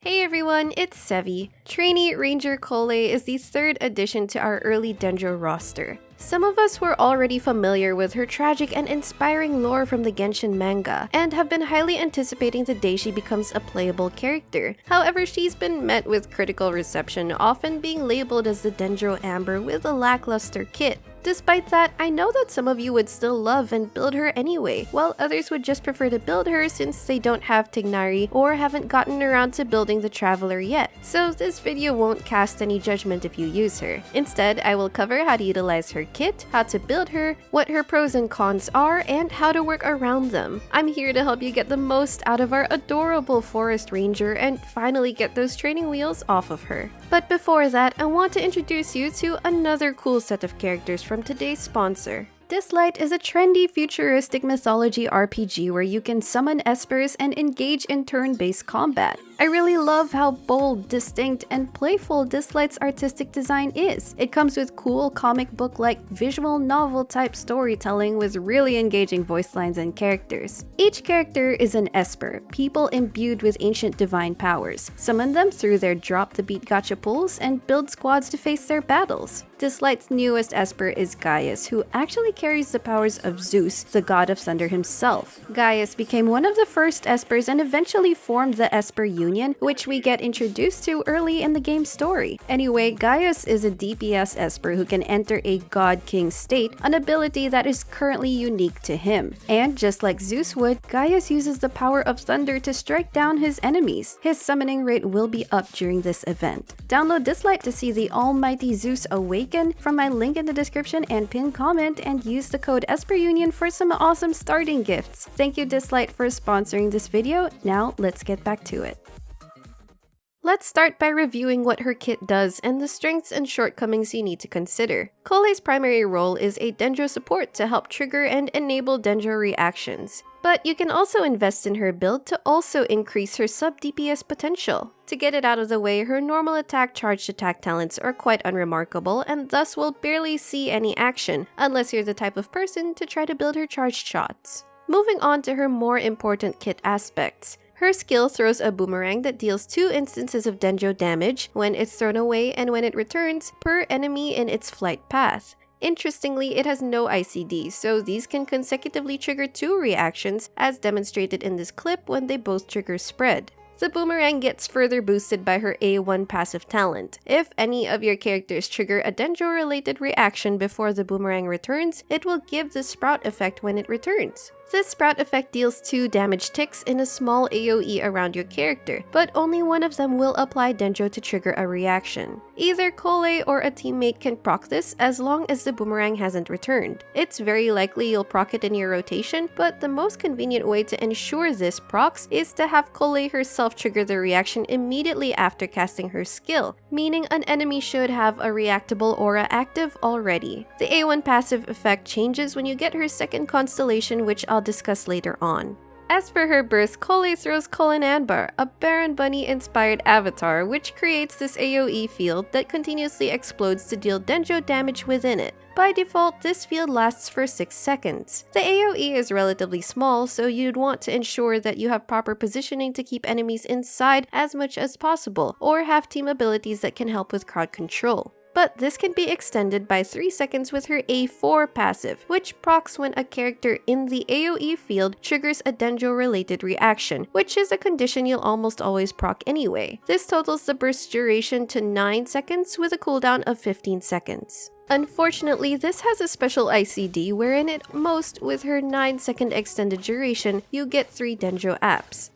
Hey everyone, it's Sevi. Trainee Ranger Collei is the third addition to our early Dendro roster. Some of us were already familiar with her tragic and inspiring lore from the Genshin manga, and have been highly anticipating the day she becomes a playable character. However, she's been met with critical reception, often being labeled as the Dendro Amber with a lackluster kit. Despite that, I know that some of you would still love and build her anyway, while others would just prefer to build her since they don't have Tignari or haven't gotten around to building the Traveler yet. So this video won't cast any judgment if you use her. Instead, I will cover how to utilize her kit, how to build her, what her pros and cons are, and how to work around them. I'm here to help you get the most out of our adorable Forest Ranger and finally get those training wheels off of her. But before that, I want to introduce you to another cool set of characters from today's sponsor. Dislight is a trendy futuristic mythology RPG where you can summon espers and engage in turn-based combat. I really love how bold, distinct, and playful Dislight's artistic design is. It comes with cool comic book-like visual novel-type storytelling with really engaging voice lines and characters. Each character is an esper, people imbued with ancient divine powers. Summon them through their drop-the-beat gacha pulls and build squads to face their battles. Dislight's newest esper is Gaius, who actually carries the powers of Zeus, the god of thunder himself. Gaius became one of the first espers and eventually formed the Esper Union, which we get introduced to early in the game's story. Anyway, Gaius is a DPS esper who can enter a god-king state, an ability that is currently unique to him. And just like Zeus would, Gaius uses the power of thunder to strike down his enemies. His summoning rate will be up during this event. Download Dislight to see the almighty Zeus awaken from my link in the description and pinned comment, and use the code EsperUnion for some awesome starting gifts. Thank you Dislight for sponsoring this video. Now let's get back to it. Let's start by reviewing what her kit does and the strengths and shortcomings you need to consider. Collei's primary role is a Dendro support to help trigger and enable Dendro reactions. But you can also invest in her build to also increase her sub-DPS potential. To get it out of the way, her normal attack charged attack talents are quite unremarkable and thus will barely see any action, unless you're the type of person to try to build her charged shots. Moving on to her more important kit aspects. Her skill throws a boomerang that deals 2 instances of Dendro damage when it's thrown away and when it returns per enemy in its flight path. Interestingly, it has no ICD, so these can consecutively trigger 2 reactions as demonstrated in this clip when they both trigger spread. The boomerang gets further boosted by her A1 passive talent. If any of your characters trigger a Dendro-related reaction before the boomerang returns, it will give the sprout effect when it returns. This sprout effect deals 2 damage ticks in a small AoE around your character, but only one of them will apply Dendro to trigger a reaction. Either Collei or a teammate can proc this as long as the boomerang hasn't returned. It's very likely you'll proc it in your rotation, but the most convenient way to ensure this procs is to have Collei herself trigger the reaction immediately after casting her skill, meaning an enemy should have a reactable aura active already. The A1 passive effect changes when you get her second constellation, which I'll discuss later on. As for her burst, Collei throws Anbar, a Baron Bunny-inspired avatar, which creates this AoE field that continuously explodes to deal Dendro damage within it. By default, this field lasts for 6 seconds. The AoE is relatively small, so you'd want to ensure that you have proper positioning to keep enemies inside as much as possible, or have team abilities that can help with crowd control. But this can be extended by 3 seconds with her A4 passive, which procs when a character in the AoE field triggers a Dendro-related reaction, which is a condition you'll almost always proc anyway. This totals the burst duration to 9 seconds with a cooldown of 15 seconds. Unfortunately, this has a special ICD wherein at most, with her 9-second extended duration, you get 3 Dendro apps.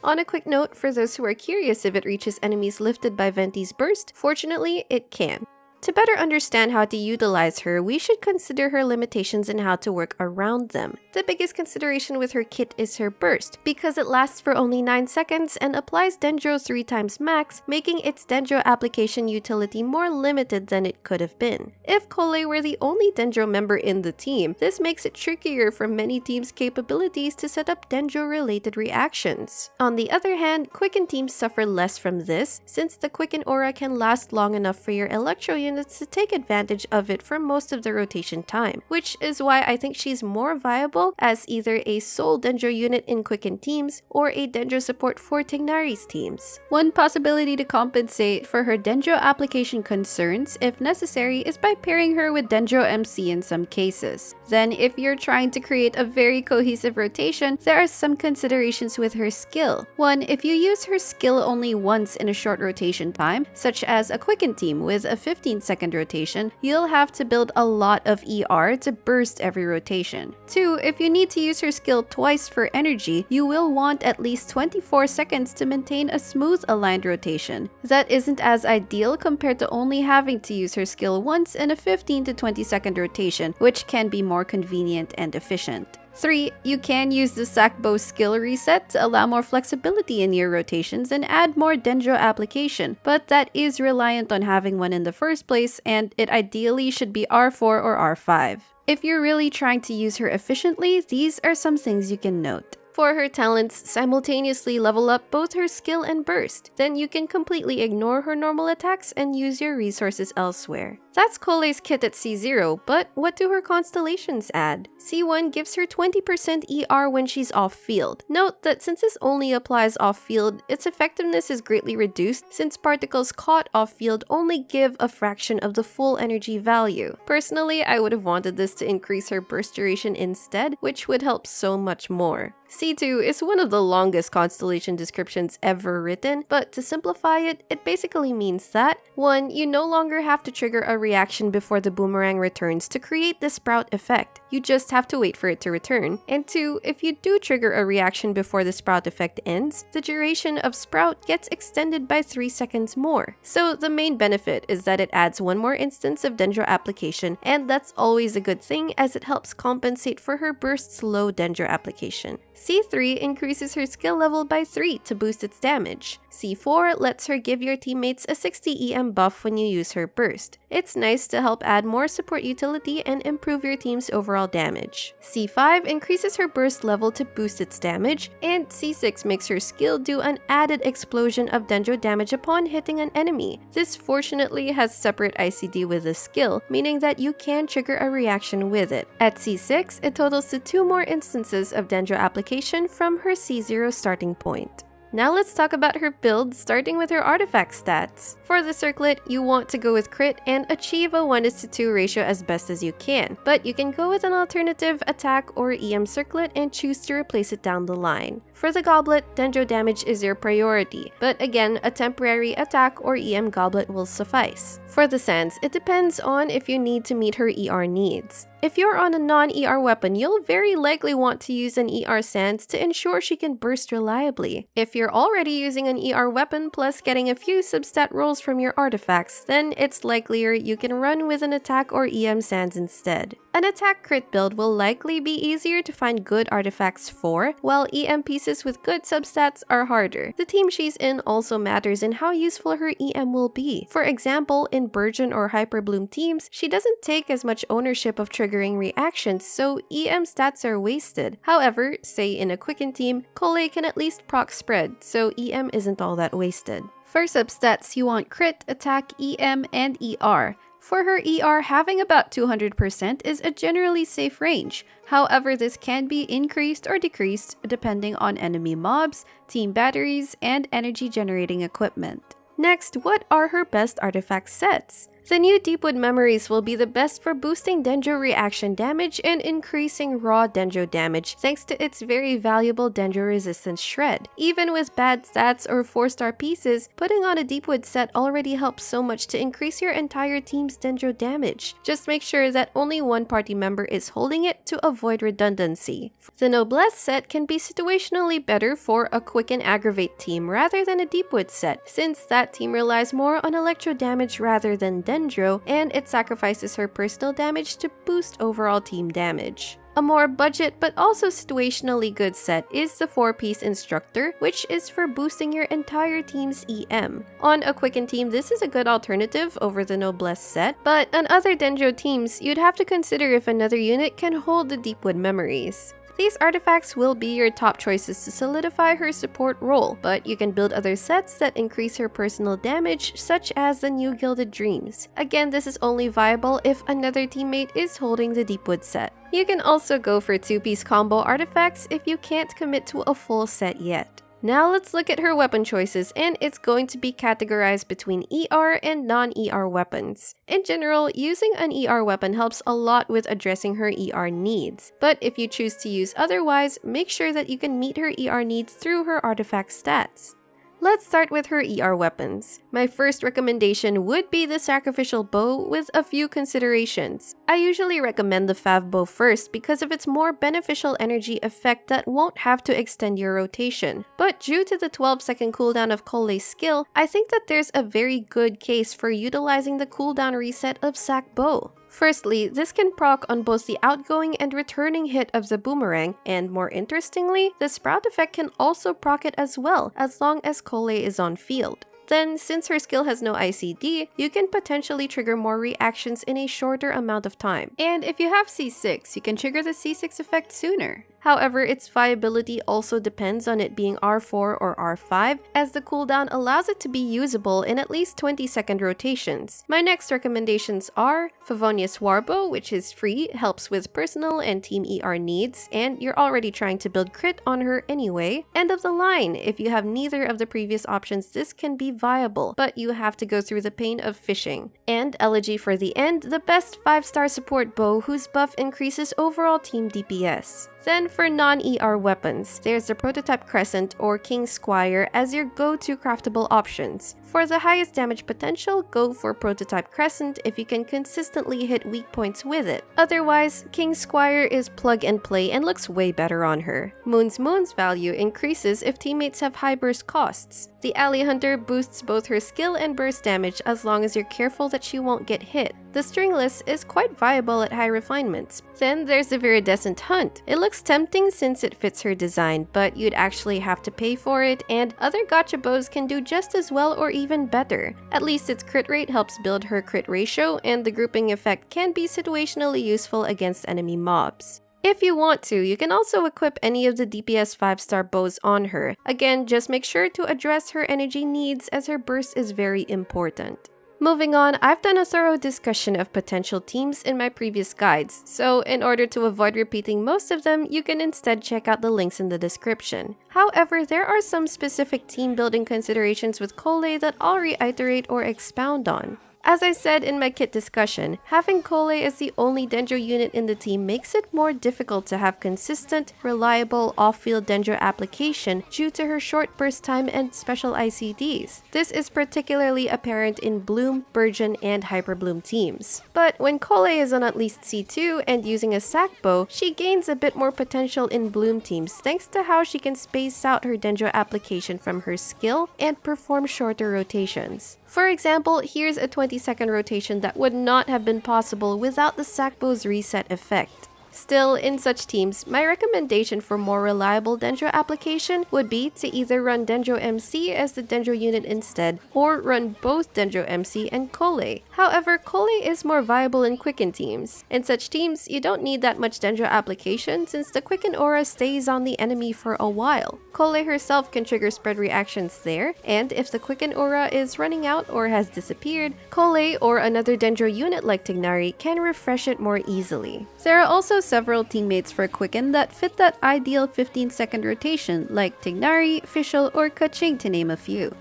On a quick note, for those who are curious if it reaches enemies lifted by Venti's burst, fortunately, it can. To better understand how to utilize her, we should consider her limitations and how to work around them. The biggest consideration with her kit is her burst, because it lasts for only 9 seconds and applies Dendro 3 times max, making its Dendro application utility more limited than it could have been. If Collei were the only Dendro member in the team, this makes it trickier for many teams' capabilities to set up Dendro-related reactions. On the other hand, Quicken teams suffer less from this, since the Quicken aura can last long enough for your Electro unit units to take advantage of it for most of the rotation time, which is why I think she's more viable as either a sole Dendro unit in Quicken teams or a Dendro support for Tignari's teams. One possibility to compensate for her Dendro application concerns, if necessary, is by pairing her with Dendro MC in some cases. Then, if you're trying to create a very cohesive rotation, there are some considerations with her skill. One, if you use her skill only once in a short rotation time, such as a Quicken team with a 15-second rotation, you'll have to build a lot of ER to burst every rotation. Two, if you need to use her skill twice for energy, you will want at least 24 seconds to maintain a smooth aligned rotation. That isn't as ideal compared to only having to use her skill once in a 15 to 20 second rotation, which can be more convenient and efficient. 3. You can use the Sackbow skill reset to allow more flexibility in your rotations and add more Dendro application, but that is reliant on having one in the first place, and it ideally should be R4 or R5. If you're really trying to use her efficiently, these are some things you can note. For her talents, simultaneously level up both her skill and burst. Then you can completely ignore her normal attacks and use your resources elsewhere. That's Collei's kit at C0, but what do her constellations add? C1 gives her 20% ER when she's off-field. Note that since this only applies off-field, its effectiveness is greatly reduced since particles caught off-field only give a fraction of the full energy value. Personally, I would have wanted this to increase her burst duration instead, which would help so much more. C2 is one of the longest constellation descriptions ever written, but to simplify it, it basically means that 1. You no longer have to trigger a reaction before the boomerang returns to create the sprout effect. You just have to wait for it to return. And 2. If you do trigger a reaction before the sprout effect ends, the duration of sprout gets extended by 3 seconds more. So the main benefit is that it adds one more instance of Dendro application, and that's always a good thing as it helps compensate for her burst's low Dendro application. C3 increases her skill level by 3 to boost its damage. C4 lets her give your teammates a 60 EM buff when you use her burst. It's nice to help add more support utility and improve your team's overall damage. C5 increases her burst level to boost its damage, and C6 makes her skill do an added explosion of Dendro damage upon hitting an enemy. This fortunately has separate ICD with the skill, meaning that you can trigger a reaction with it. At C6, it totals to 2 more instances of Dendro application from her C0 starting point. Now let's talk about her build, starting with her artifact stats. For the circlet, you want to go with crit and achieve a 1:2 ratio as best as you can, but you can go with an alternative attack or EM circlet and choose to replace it down the line. For the goblet, Dendro damage is your priority, but again, a temporary attack or EM goblet will suffice. For the sands, it depends on if you need to meet her ER needs. If you're on a non-ER weapon, you'll very likely want to use an ER Sands to ensure she can burst reliably. If you're already using an ER weapon plus getting a few substat rolls from your artifacts, then it's likelier you can run with an attack or EM Sands instead. An attack crit build will likely be easier to find good artifacts for, while EM pieces with good substats are harder. The team she's in also matters in how useful her EM will be. For example, in Burgeon or Hyperbloom teams, she doesn't take as much ownership of triggering reactions, so EM stats are wasted. However, say in a Quicken team, Collei can at least proc spread, so EM isn't all that wasted. For substats, you want crit, attack, EM, and ER. For her ER, having about 200% is a generally safe range. However, this can be increased or decreased depending on enemy mobs, team batteries, and energy generating equipment. Next, what are her best artifact sets? The new Deepwood Memories will be the best for boosting Dendro reaction damage and increasing raw Dendro damage thanks to its very valuable Dendro resistance shred. Even with bad stats or 4-star pieces, putting on a Deepwood set already helps so much to increase your entire team's Dendro damage. Just make sure that only one party member is holding it to avoid redundancy. The Noblesse set can be situationally better for a Quick and Aggravate team rather than a Deepwood set, since that team relies more on electro damage rather than Dendro, and it sacrifices her personal damage to boost overall team damage. A more budget but also situationally good set is the 4-piece Instructor, which is for boosting your entire team's EM. On a Quicken team, this is a good alternative over the Noblesse set, but on other Dendro teams, you'd have to consider if another unit can hold the Deepwood Memories. These artifacts will be your top choices to solidify her support role, but you can build other sets that increase her personal damage, such as the new Gilded Dreams. Again, this is only viable if another teammate is holding the Deepwood set. You can also go for 2-piece combo artifacts if you can't commit to a full set yet. Now let's look at her weapon choices, and it's going to be categorized between ER and non-ER weapons. In general, using an ER weapon helps a lot with addressing her ER needs, but if you choose to use otherwise, make sure that you can meet her ER needs through her artifact stats. Let's start with her ER weapons. My first recommendation would be the Sacrificial Bow with a few considerations. I usually recommend the Fav Bow first because of its more beneficial energy effect that won't have to extend your rotation. But due to the 12-second cooldown of Collei's skill, I think that there's a very good case for utilizing the cooldown reset of Sac Bow. Firstly, this can proc on both the outgoing and returning hit of the boomerang, and more interestingly, the Sprout effect can also proc it as well, as long as Collei is on field. Then, since her skill has no ICD, you can potentially trigger more reactions in a shorter amount of time. And if you have C6, you can trigger the C6 effect sooner. However, its viability also depends on it being R4 or R5, as the cooldown allows it to be usable in at least 20-second rotations. My next recommendations are Favonius Warbow, which is free, helps with personal and team ER needs, and you're already trying to build crit on her anyway. End of the line, if you have neither of the previous options, this can be viable, but you have to go through the pain of fishing. And Elegy for the End, the best 5-star support bow whose buff increases overall team DPS. Then for non-ER weapons, there's the Prototype Crescent or King Squire as your go-to craftable options. For the highest damage potential, go for Prototype Crescent if you can consistently hit weak points with it. Otherwise, King Squire is plug and play and looks way better on her. Moon's value increases if teammates have high burst costs. The Alley Hunter boosts both her skill and burst damage as long as you're careful that she won't get hit. The Stringless is quite viable at high refinements. Then there's the Viridescent Hunt. It looks tempting since it fits her design, but you'd actually have to pay for it, and other gacha bows can do just as well or even better. At least its crit rate helps build her crit ratio, and the grouping effect can be situationally useful against enemy mobs. If you want to, you can also equip any of the DPS 5-star bows on her. Again, just make sure to address her energy needs as her burst is very important. Moving on, I've done a thorough discussion of potential teams in my previous guides, so in order to avoid repeating most of them, you can instead check out the links in the description. However, there are some specific team building considerations with Collei that I'll reiterate or expound on. As I said in my kit discussion, having Collei as the only Dendro unit in the team makes it more difficult to have consistent, reliable off-field Dendro application due to her short burst time and special ICDs. This is particularly apparent in Bloom, Burgeon, and Hyperbloom teams. But when Collei is on at least C2 and using a sac bow, she gains a bit more potential in Bloom teams thanks to how she can space out her Dendro application from her skill and perform shorter rotations. For example, here's a 20-second rotation that would not have been possible without the sac bow's reset effect. Still, in such teams, my recommendation for more reliable Dendro application would be to either run Dendro MC as the Dendro unit instead, or run both Dendro MC and Collei. However, Collei is more viable in Quicken teams. In such teams, you don't need that much Dendro application since the Quicken aura stays on the enemy for a while. Collei herself can trigger spread reactions there, and if the Quicken aura is running out or has disappeared, Collei or another Dendro unit like Tignari can refresh it more easily. There are also several teammates for Quicken that fit that ideal 15-second rotation, like Tignari, Fischl, or Kaching to name a few.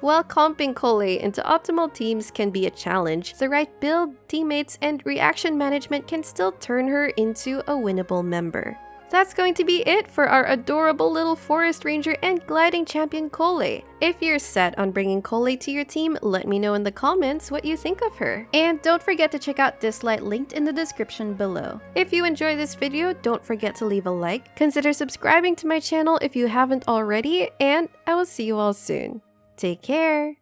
While comping Collei into optimal teams can be a challenge, the right build, teammates, and reaction management can still turn her into a winnable member. That's going to be it for our adorable little Forest Ranger and Gliding Champion Collei. If you're set on bringing Collei to your team, let me know in the comments what you think of her. And don't forget to check out Dislight linked in the description below. If you enjoyed this video, don't forget to leave a like, consider subscribing to my channel if you haven't already, and I will see you all soon. Take care!